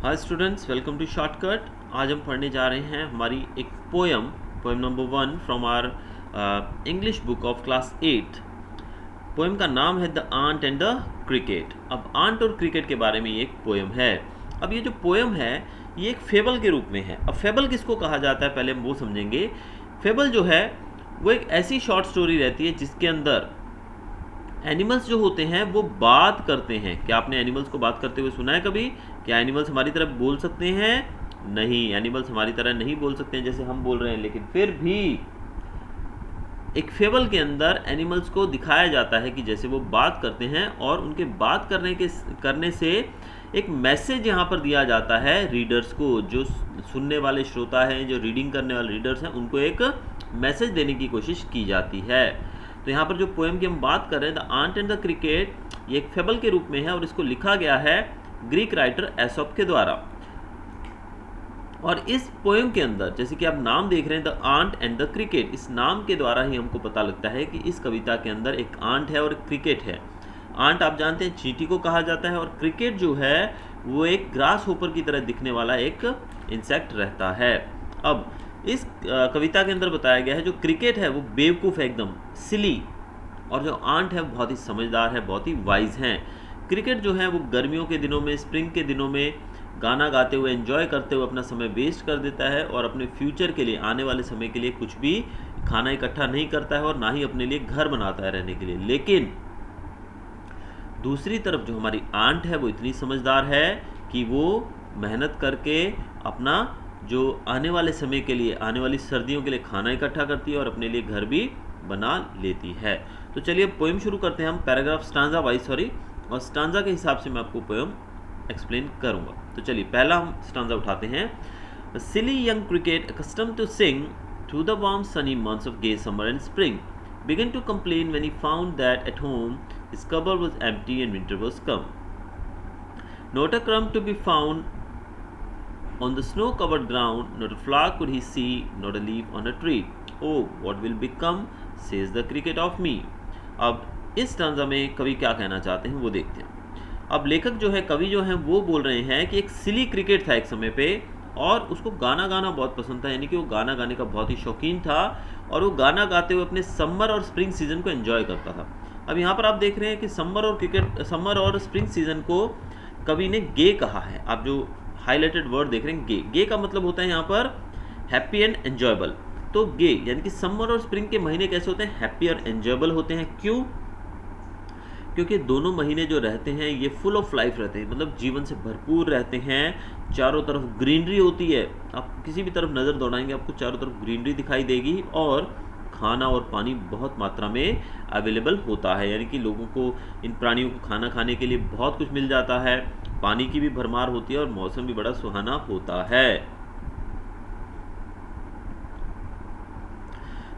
Hi students, welcome to shortcut. आज हम पढ़ने जा रहे हैं हमारी एक poem number 1 from our English book of class 8। Poem का नाम है the ant and the cricket. अब आंट और क्रिकेट के बारे में ये एक पोएम है। अब ये जो पोएम है ये एक फेबल के रूप में है। अब फेबल किसको कहा जाता है पहले हम वो समझेंगे। फेबल जो है वो एक ऐसी शॉर्ट स्टोरी रहती है जिसके अंदर एनिमल्स जो होते हैं वो बात करते हैं। क्या आपने एनिमल्स को बात करते हुए सुना है कभी? क्या एनिमल्स हमारी तरह बोल सकते हैं? नहीं, एनिमल्स हमारी तरह नहीं बोल सकते हैं जैसे हम बोल रहे हैं, लेकिन फिर भी एक फेबल के अंदर एनिमल्स को दिखाया जाता है कि जैसे वो बात करते हैं और उनके बात करने से एक मैसेज यहाँ पर दिया जाता है रीडर्स को। जो सुनने वाले श्रोता हैं, जो रीडिंग करने वाले रीडर्स हैं, उनको एक मैसेज देने की कोशिश की जाती है। तो यहाँ पर जो पोएम की हम बात कर रहे हैं the ant and the cricket, ये एक फेबल के रूप में है और इसको लिखा गया है ग्रीक राइटर एसोप के द्वारा। और इस पोएम के अंदर जैसे कि आप नाम देख रहे हैं the ant and the cricket, इस नाम के द्वारा ही हमको पता लगता है कि इस कविता के अंदर एक आंट है और क्रिकेट है। आंट आप जानते हैं चींटी को कहा जाता है और क्रिकेट जो है वो एक ग्रास होपर की तरह दिखने वाला एक इंसेक्ट रहता है। अब इस कविता के अंदर बताया गया है जो क्रिकेट है वो बेवकूफ़ है, एकदम सिली, और जो आंट है वो बहुत ही समझदार है, बहुत ही वाइज हैं। क्रिकेट जो है वो गर्मियों के दिनों में, स्प्रिंग के दिनों में गाना गाते हुए, एंजॉय करते हुए अपना समय वेस्ट कर देता है और अपने फ्यूचर के लिए, आने वाले समय के लिए कुछ भी खाना इकट्ठा नहीं करता है और ना ही अपने लिए घर बनाता है रहने के लिए। लेकिन दूसरी तरफ जो हमारी आंट है वो इतनी समझदार है कि वो मेहनत करके अपना जो आने वाले समय के लिए, आने वाली सर्दियों के लिए खाना इकट्ठा करती है और अपने लिए घर भी बना लेती है। तो चलिए पोएम शुरू करते हैं हम पैराग्राफ स्टांजा वाइज, और स्टांजा के हिसाब से मैं आपको पोएम एक्सप्लेन करूंगा। तो चलिए पहला हम स्टांजा उठाते हैं। Silly young cricket accustomed to sing through the warm sunny months of gay summer and spring began to complain when he found that at home his cupboard was empty and winter was come. Not a crumb to be found on the snow-covered ground, not a flower could he see, not a leaf on a tree. Oh, what will become, says the cricket of me. अब इस stanza में कवि क्या कहना चाहते हैं वो देखते हैं। अब लेखक जो है, कवि जो है, वो बोल रहे हैं कि एक सिली क्रिकेट था एक समय पे और उसको गाना गाना बहुत पसंद था, यानी कि वो गाना गाने का बहुत ही शौकीन था और वो गाना गाते हुए अपने समर और स्प्रिंग सीजन को एंजॉय करता था। अब यहाँ पर आप देख रहे हैं कि समर और स्प्रिंग सीजन को कवि ने गे कहा है। आप जो हाईलाइटेड वर्ड देख रहे हैं गे, गे का मतलब होता है यहाँ पर हैप्पी एंड एंजॉयबल। तो गे यानी कि समर और स्प्रिंग के महीने कैसे होते हैं? हैप्पी और एंजॉयबल होते हैं। क्यों? क्योंकि दोनों महीने जो रहते हैं ये फुल ऑफ लाइफ रहते हैं, मतलब जीवन से भरपूर रहते हैं। चारों तरफ ग्रीनरी होती है, आप किसी भी तरफ नज़र दौड़ाएंगे आपको चारों तरफ ग्रीनरी दिखाई देगी और खाना और पानी बहुत मात्रा में अवेलेबल होता है, यानी कि लोगों को, इन प्राणियों को खाना खाने के लिए बहुत कुछ मिल जाता है, पानी की भी भरमार होती है और मौसम भी बड़ा सुहाना होता है।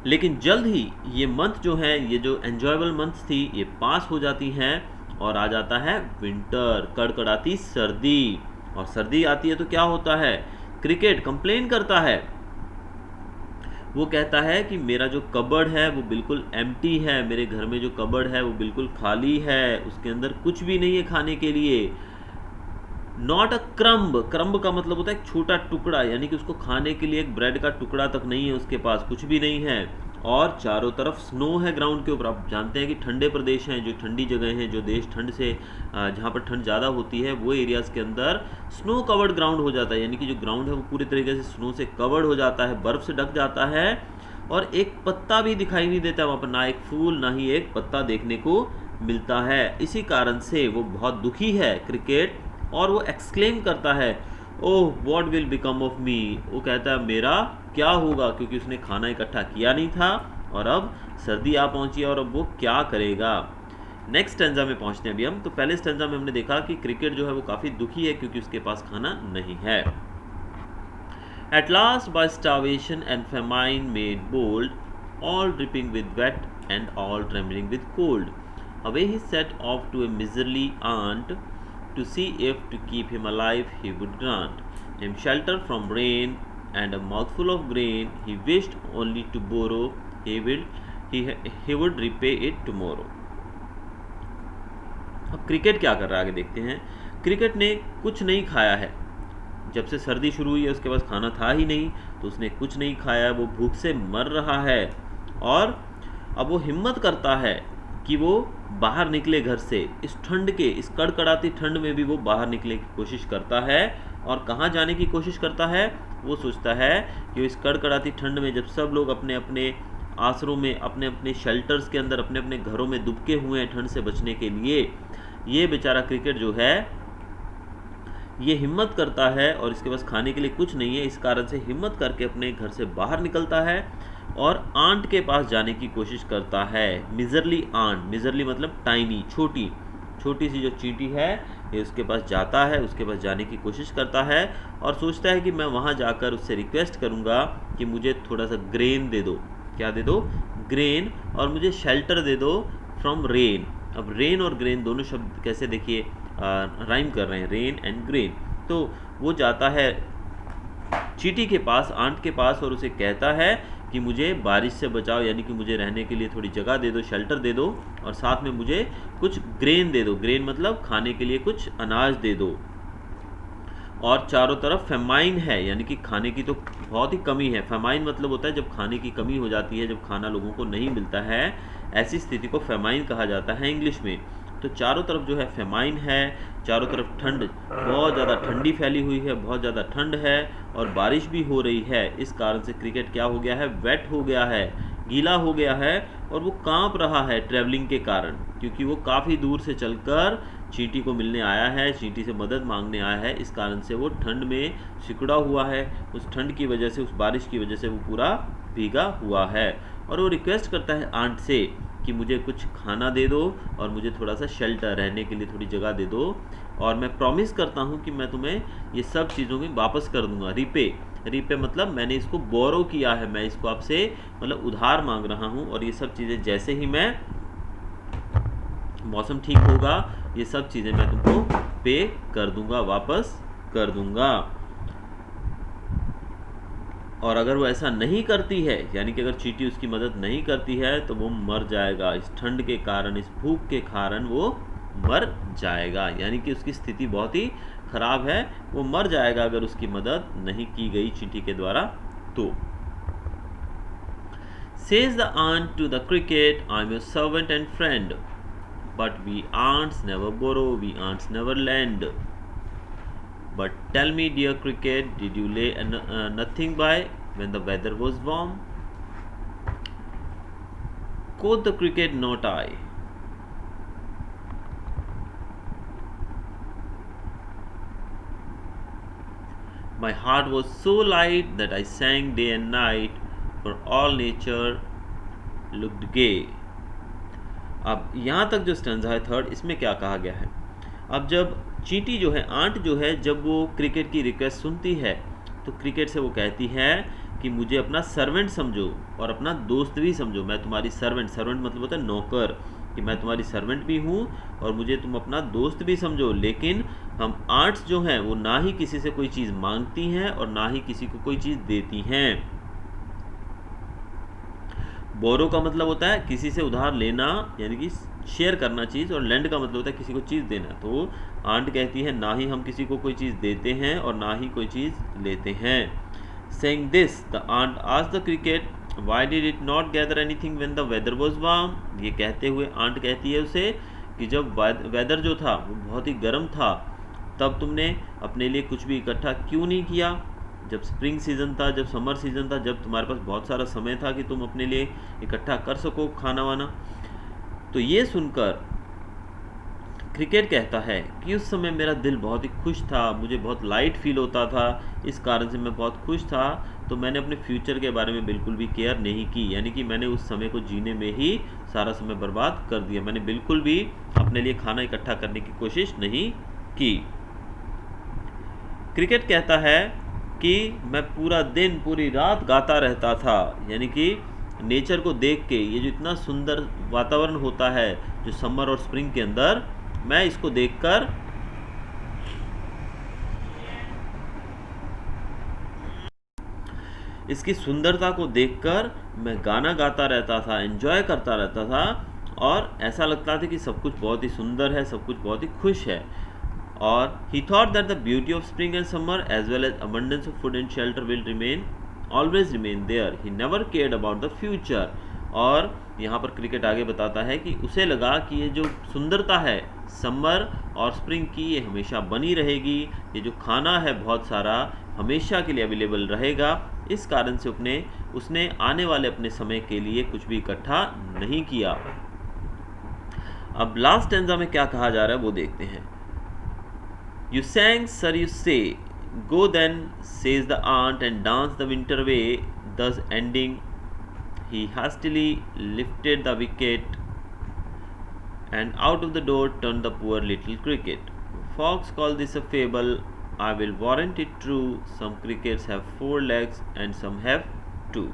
लेकिन जल्द ही ये मंथ जो है, ये जो एंजॉयबल मंथ थी, ये पास हो जाती हैं और आ जाता है विंटर, कड़कड़ाती सर्दी। और सर्दी आती है तो क्या होता है? क्रिकेट कंप्लेन करता है। वो कहता है कि मेरा जो कबर्ड है वो बिल्कुल एम्प्टी है, मेरे घर में जो कबर्ड है वो बिल्कुल खाली है, उसके अंदर कुछ भी नहीं है खाने के लिए। नॉट अ क्रम्ब, क्रम्ब का मतलब होता है एक छोटा टुकड़ा, यानी कि उसको खाने के लिए एक ब्रेड का टुकड़ा तक नहीं है उसके पास, कुछ भी नहीं है। और चारों तरफ स्नो है ग्राउंड के ऊपर। आप जानते हैं कि ठंडे प्रदेश हैं, जो ठंडी जगह हैं, जो देश ठंड से, जहाँ पर ठंड ज़्यादा होती है, वो एरियाज़ के अंदर स्नो कवर्ड ग्राउंड हो जाता है, यानी कि जो ग्राउंड है वो पूरी तरीके से स्नो से कवर्ड हो जाता है, बर्फ़ से ढक जाता है और एक पत्ता भी दिखाई नहीं देता वहाँ पर, ना एक फूल ना ही एक पत्ता देखने को मिलता है। इसी कारण से वो बहुत दुखी है क्रिकेट, और वो एक्सक्लेम करता है, oh what will become of me. वो कहता है मेरा क्या होगा, क्योंकि उसने खाना इकट्ठा किया नहीं था और अब सर्दी आ पहुंची है और अब वो क्या करेगा। नेक्स्ट स्टैंजा में पहुंचते हैं अभी हम। तो पहले स्टैंजा में हमने देखा कि क्रिकेट जो है वो काफ़ी दुखी है क्योंकि उसके पास खाना नहीं है। At last by starvation and famine made bold, all dripping with wet and all trembling with cold, away he set off to a miserly ant to see if to keep him alive he would grant him shelter from rain and a mouthful of grain he wished only to borrow, he would repay it tomorrow. अब cricket क्या कर रहा है आगे देखते हैं। Cricket ने कुछ नहीं खाया है जब से सर्दी शुरू हुई है उसके पास खाना था ही नहीं, तो उसने कुछ नहीं खाया, वो भूख से मर रहा है। और अब वो हिम्मत करता है कि वो बाहर निकले घर से, इस ठंड के, इस कड़कड़ाती ठंड में भी वो बाहर निकलने की कोशिश करता है। और कहाँ जाने की कोशिश करता है? वो सोचता है कि इस कड़कड़ाती ठंड में जब सब लोग अपने अपने आसरों में, अपने अपने शेल्टर्स के अंदर, अपने अपने घरों में दुबके हुए हैं ठंड से बचने के लिए, ये बेचारा क्रिकेट जो है ये हिम्मत करता है और इसके पास खाने के लिए कुछ नहीं है, इस कारण से हिम्मत करके अपने घर से बाहर निकलता है और आंट के पास जाने की कोशिश करता है। मिजरली आंट, मिजरली मतलब टाइनी, छोटी, छोटी सी जो चींटी है, ये उसके पास जाता है, उसके पास जाने की कोशिश करता है और सोचता है कि मैं वहाँ जाकर उससे रिक्वेस्ट करूँगा कि मुझे थोड़ा सा ग्रेन दे दो। क्या दे दो? ग्रेन। और मुझे शेल्टर दे दो फ्रॉम रेन। अब रेन और ग्रेन दोनों शब्द कैसे देखिए राइम कर रहे हैं, रेन एंड ग्रेन। तो वो जाता है चींटी के पास, आंट के पास, और उसे कहता है कि मुझे बारिश से बचाओ, यानी कि मुझे रहने के लिए थोड़ी जगह दे दो, शेल्टर दे दो, और साथ में मुझे कुछ ग्रेन दे दो। ग्रेन मतलब खाने के लिए कुछ अनाज दे दो। और चारों तरफ फेमाइन है, यानी कि खाने की तो बहुत ही कमी है। फेमाइन मतलब होता है जब खाने की कमी हो जाती है, जब खाना लोगों को नहीं मिलता है, ऐसी स्थिति को फेमाइन कहा जाता है इंग्लिश में। तो चारों तरफ जो है फेमाइन है, चारों तरफ ठंड, बहुत ज़्यादा ठंडी फैली हुई है, बहुत ज़्यादा ठंड है और बारिश भी हो रही है। इस कारण से क्रिकेट क्या हो गया है? वेट हो गया है, गीला हो गया है और वो कांप रहा है ट्रैवलिंग के कारण, क्योंकि वो काफ़ी दूर से चलकर चींटी को मिलने आया है, चींटी से मदद मांगने आया है। इस कारण से वो ठंड में सिकुड़ा हुआ है, उस ठंड की वजह से, उस बारिश की वजह से वो पूरा भीगा हुआ है। और वो रिक्वेस्ट करता है आंट से कि मुझे कुछ खाना दे दो और मुझे थोड़ा सा शेल्टर, रहने के लिए थोड़ी जगह दे दो, और मैं प्रॉमिस करता हूँ कि मैं तुम्हें ये सब चीज़ों की वापस कर दूंगा। रीपे, रीपे मतलब मैंने इसको बोरो किया है, मैं इसको आपसे मतलब उधार मांग रहा हूँ, और ये सब चीज़ें जैसे ही मैं मौसम ठीक होगा, ये सब चीज़ें मैं तुमको पे कर दूंगा, वापस कर दूंगा। और अगर वो ऐसा नहीं करती है, यानी कि अगर चींटी उसकी मदद नहीं करती है, तो वो मर जाएगा। इस ठंड के कारण, इस भूख के कारण वो मर जाएगा, यानी कि उसकी स्थिति बहुत ही खराब है, वो मर जाएगा अगर उसकी मदद नहीं की गई चींटी के द्वारा। तो Says the ant to the cricket, I'm your servant and friend, but we ants never borrow, we ants never lend. But tell me, dear cricket, did you lay nothing by when the weather was warm? Quoth the cricket, not I. My heart was so light that I sang day and night, for all nature looked gay. अब यहाँ तक जो stanza है third, इसमें क्या कहा गया है? अब जब चींटी जो है, आंट जो है, जब वो क्रिकेट की रिक्वेस्ट सुनती है, तो क्रिकेट से वो कहती है कि मुझे अपना सर्वेंट समझो और अपना दोस्त भी समझो। मैं तुम्हारी सर्वेंट, सर्वेंट मतलब होता है नौकर, कि मैं तुम्हारी सर्वेंट भी हूँ और मुझे तुम अपना दोस्त भी समझो। लेकिन हम आंट्स जो हैं वो ना ही किसी से कोई चीज़ मांगती हैं और ना ही किसी को कोई चीज़ देती हैं। बोरो का मतलब होता है किसी से उधार लेना, यानी कि शेयर करना चीज़, और लैंड का मतलब होता है किसी को चीज़ देना। तो आंट कहती है ना ही हम किसी को कोई चीज़ देते हैं और ना ही कोई चीज़ लेते हैं। Saying this, the aunt asked the cricket, why did it not gather anything when the weather was warm? ये कहते हुए आंट कहती है उसे कि जब वेदर जो था वो बहुत ही गर्म था, तब तुमने अपने लिए कुछ भी इकट्ठा क्यों नहीं किया? जब स्प्रिंग सीज़न था, जब समर सीज़न था, जब तुम्हारे पास बहुत सारा समय था कि तुम अपने लिए इकट्ठा कर सको खाना वाना। तो ये सुनकर क्रिकेट कहता है कि उस समय मेरा दिल बहुत ही खुश था, मुझे बहुत लाइट फील होता था, इस कारण से मैं बहुत खुश था, तो मैंने अपने फ्यूचर के बारे में बिल्कुल भी केयर नहीं की, यानी कि मैंने उस समय को जीने में ही सारा समय बर्बाद कर दिया। मैंने बिल्कुल भी अपने लिए खाना इकट्ठा करने की कोशिश नहीं की। क्रिकेट कहता है कि मैं पूरा दिन, पूरी रात गाता रहता था, यानी कि नेचर को देख के, ये जो इतना सुंदर वातावरण होता है जो समर और स्प्रिंग के अंदर, मैं इसको देखकर इसकी सुंदरता को देखकर मैं गाना गाता रहता था, एंजॉय करता रहता था, और ऐसा लगता था कि सब कुछ बहुत ही सुंदर है, सब कुछ बहुत ही खुश है। और he thought that the beauty of spring and summer as well as abundance of food and shelter will always remain there. He never cared about the future. और यहाँ पर क्रिकेट आगे बताता है कि उसे लगा कि ये जो सुंदरता है समर और स्प्रिंग की ये हमेशा बनी रहेगी, ये जो खाना है बहुत सारा हमेशा के लिए अवेलेबल रहेगा, इस कारण से उसने आने वाले अपने समय के लिए कुछ भी इकट्ठा नहीं किया। अब लास्ट स्टैंजा में क्या कहा जा रहा है वो देखते हैं। You sang, sir, you say, go then, says the aunt, and dance the winter way, thus ending. He hastily lifted the wicket, and out of the door turned the poor little cricket. Fox called this a fable. I will warrant it true. Some crickets have 4 legs, and some have 2.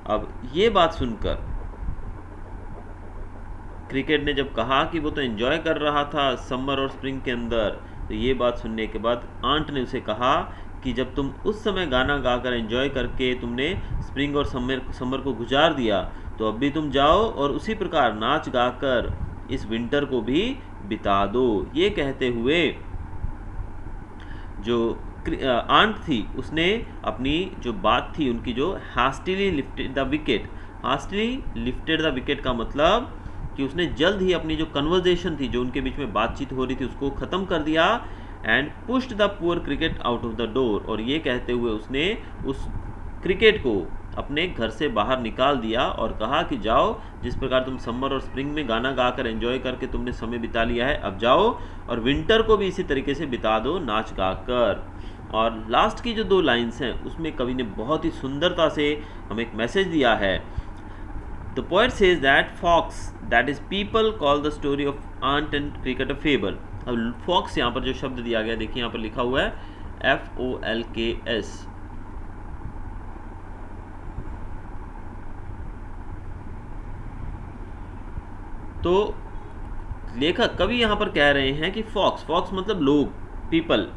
अब ये बात सुनकर cricket ने जब कहा कि वो तो एंजॉय कर रहा था समर और स्प्रिंग के अंदर, तो ये बात सुनने के बाद आंट ने उसे कहा कि जब तुम उस समय गाना गाकर एंजॉय करके तुमने स्प्रिंग और समर को गुजार दिया, तो अब भी तुम जाओ और उसी प्रकार नाच गाकर इस विंटर को भी बिता दो। ये कहते हुए जो आंट थी उसने अपनी जो बात थी उनकी जो hastily lifted the wicket, hastily lifted the wicket का मतलब कि उसने जल्द ही अपनी जो कन्वर्जेशन थी, जो उनके बीच में बातचीत हो रही थी, उसको ख़त्म कर दिया and pushed the poor cricket out of the door. और ये कहते हुए उसने उस क्रिकेट को अपने घर से बाहर निकाल दिया और कहा कि जाओ, जिस प्रकार तुम समर और स्प्रिंग में गाना गाकर एंजॉय करके तुमने समय बिता लिया है, अब जाओ और विंटर को भी इसी तरीके से बिता दो नाच गाकर। और लास्ट की जो 2 लाइन्स हैं उसमें कवि ने बहुत ही सुंदरता से हमें एक मैसेज दिया है। The poet says that fox, that is people, call the story of ant and cricket a fable. अब fox यहाँ पर जो शब्द दिया गया, देखिए यहाँ पर लिखा हुआ है FOLKS। तो लेखक कवि यहाँ पर कह रहे हैं कि फॉक्स मतलब लोग, पीपल,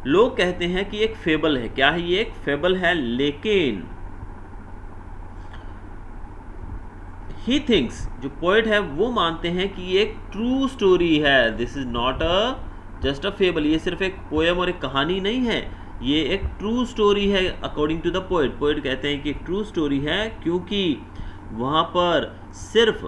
लोग कहते हैं कि एक फेबल है। क्या है ये? एक फेबल है, लेकिन ही थिंक्स, जो पोएट है वो मानते हैं कि ये एक ट्रू स्टोरी है। This is not just a fable, ये सिर्फ एक पोएम और एक कहानी नहीं है, ये एक ट्रू स्टोरी है according to the poet. Poet कहते हैं कि एक ट्रू स्टोरी है क्योंकि वहाँ पर सिर्फ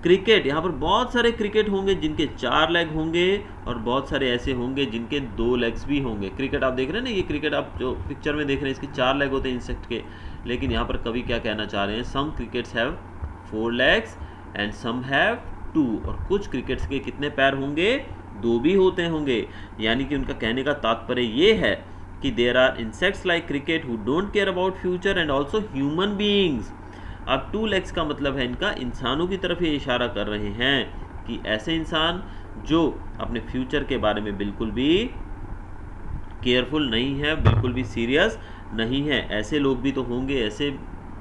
क्रिकेट, यहाँ पर बहुत सारे क्रिकेट होंगे जिनके 4 लेग होंगे और बहुत सारे ऐसे होंगे जिनके 2 लेग्स भी होंगे। क्रिकेट आप देख रहे हैं ना, ये क्रिकेट आप जो पिक्चर में देख रहे हैं इसके 4 लेग होते हैं इंसेक्ट के, लेकिन यहाँ पर कवि क्या कहना चाह रहे हैं, सम crickets have 4 legs and some have 2, और कुछ क्रिकेट्स के कितने पैर होंगे? 2 भी होते होंगे। यानी कि उनका कहने का तात्पर्य ये है कि there are insects like cricket who don't care about future and also human beings. अब 2 legs का मतलब है इनका इंसानों की तरफ ये इशारा कर रहे हैं कि ऐसे इंसान जो अपने फ्यूचर के बारे में बिल्कुल भी केयरफुल नहीं है, बिल्कुल भी सीरियस नहीं है, ऐसे लोग भी तो होंगे, ऐसे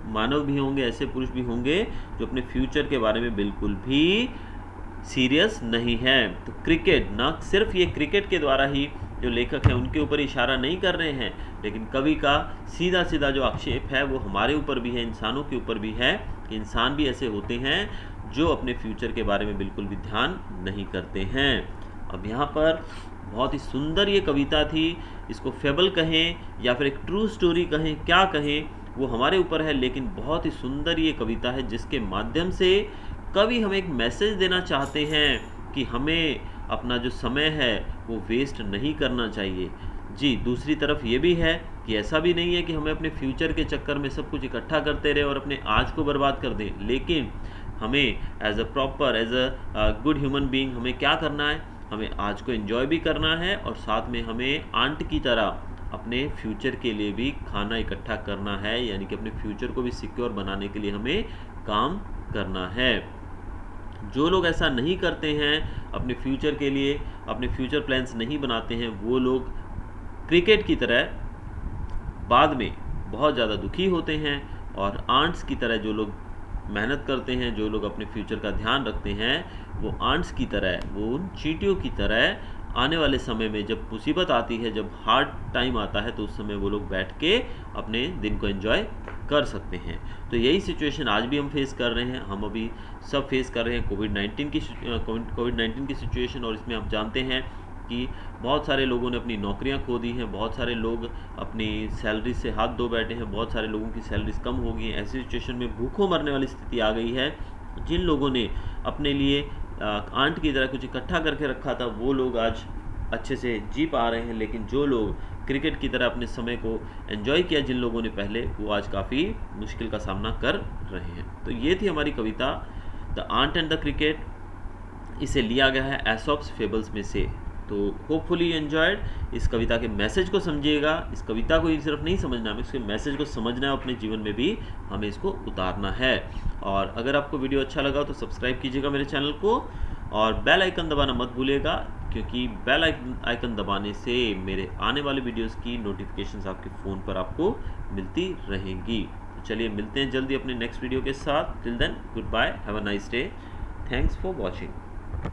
मानव भी होंगे, ऐसे पुरुष भी होंगे जो अपने फ्यूचर के बारे में बिल्कुल भी सीरियस नहीं है। तो क्रिकेट, ना सिर्फ ये क्रिकेट के द्वारा ही जो लेखक हैं उनके ऊपर इशारा नहीं कर रहे हैं, लेकिन कवि का सीधा सीधा जो आक्षेप है वो हमारे ऊपर भी है, इंसानों के ऊपर भी है कि इंसान भी ऐसे होते हैं जो अपने फ्यूचर के बारे में बिल्कुल भी ध्यान नहीं करते हैं। अब यहाँ पर बहुत ही सुंदर ये कविता थी, इसको फेबल कहें या फिर एक ट्रू स्टोरी कहें, क्या कहें वो हमारे ऊपर है, लेकिन बहुत ही सुंदर ये कविता है जिसके माध्यम से कवि हमें एक मैसेज देना चाहते हैं कि हमें अपना जो समय है वो वेस्ट नहीं करना चाहिए। जी, दूसरी तरफ ये भी है कि ऐसा भी नहीं है कि हमें अपने फ्यूचर के चक्कर में सब कुछ इकट्ठा करते रहे और अपने आज को बर्बाद कर दें, लेकिन हमें as a good human being हमें क्या करना है, हमें आज को एंजॉय भी करना है और साथ में हमें आंट की तरह अपने फ्यूचर के लिए भी खाना इकट्ठा करना है, यानी कि अपने फ्यूचर को भी सिक्योर बनाने के लिए हमें काम करना है। जो लोग ऐसा नहीं करते हैं, अपने फ्यूचर के लिए अपने फ्यूचर प्लान्स नहीं बनाते हैं, वो लोग क्रिकेट की तरह बाद में बहुत ज़्यादा दुखी होते हैं, और आंट्स की तरह जो लोग मेहनत करते हैं, जो लोग अपने फ्यूचर का ध्यान रखते हैं, वो आंट्स की तरह, वो उन चींटियों की तरह आने वाले समय में जब मुसीबत आती है, जब हार्ड टाइम आता है, तो उस समय वो लोग बैठ के अपने दिन को एंजॉय कर सकते हैं। तो यही सिचुएशन आज भी हम फेस कर रहे हैं, हम अभी सब फेस कर रहे हैं कोविड-19 की सिचुएशन, और इसमें आप जानते हैं कि बहुत सारे लोगों ने अपनी नौकरियां खो दी हैं, बहुत सारे लोग अपनी सैलरी से हाथ धो बैठे हैं, बहुत सारे लोगों की सैलरीज कम हो गई हैं। ऐसी सिचुएशन में भूखों मरने वाली स्थिति आ गई है। जिन लोगों ने अपने लिए आंट की तरह कुछ इकट्ठा करके रखा था, वो लोग आज अच्छे से जी पा रहे हैं, लेकिन जो लोग क्रिकेट की तरह अपने समय को एंजॉय किया जिन लोगों ने पहले, वो आज काफ़ी मुश्किल का सामना कर रहे हैं। तो ये थी हमारी कविता the ant and the cricket. इसे लिया गया है एसॉप्स फेबल्स में से। तो होपफुली यू एंजॉयड। इस कविता के मैसेज को समझिएगा। इस कविता को ही सिर्फ नहीं समझना, हमें इसके मैसेज को समझना है, अपने जीवन में भी हमें इसको उतारना है। और अगर आपको वीडियो अच्छा लगा तो सब्सक्राइब कीजिएगा मेरे चैनल को, और बेल आइकन दबाना मत भूलिएगा, क्योंकि बेल आइकन दबाने से मेरे आने वाले वीडियोस की नोटिफिकेशंस आपके फ़ोन पर आपको मिलती रहेंगी। तो चलिए मिलते हैं जल्दी अपने नेक्स्ट वीडियो के साथ। Till then goodbye, have a nice day, thanks for watching.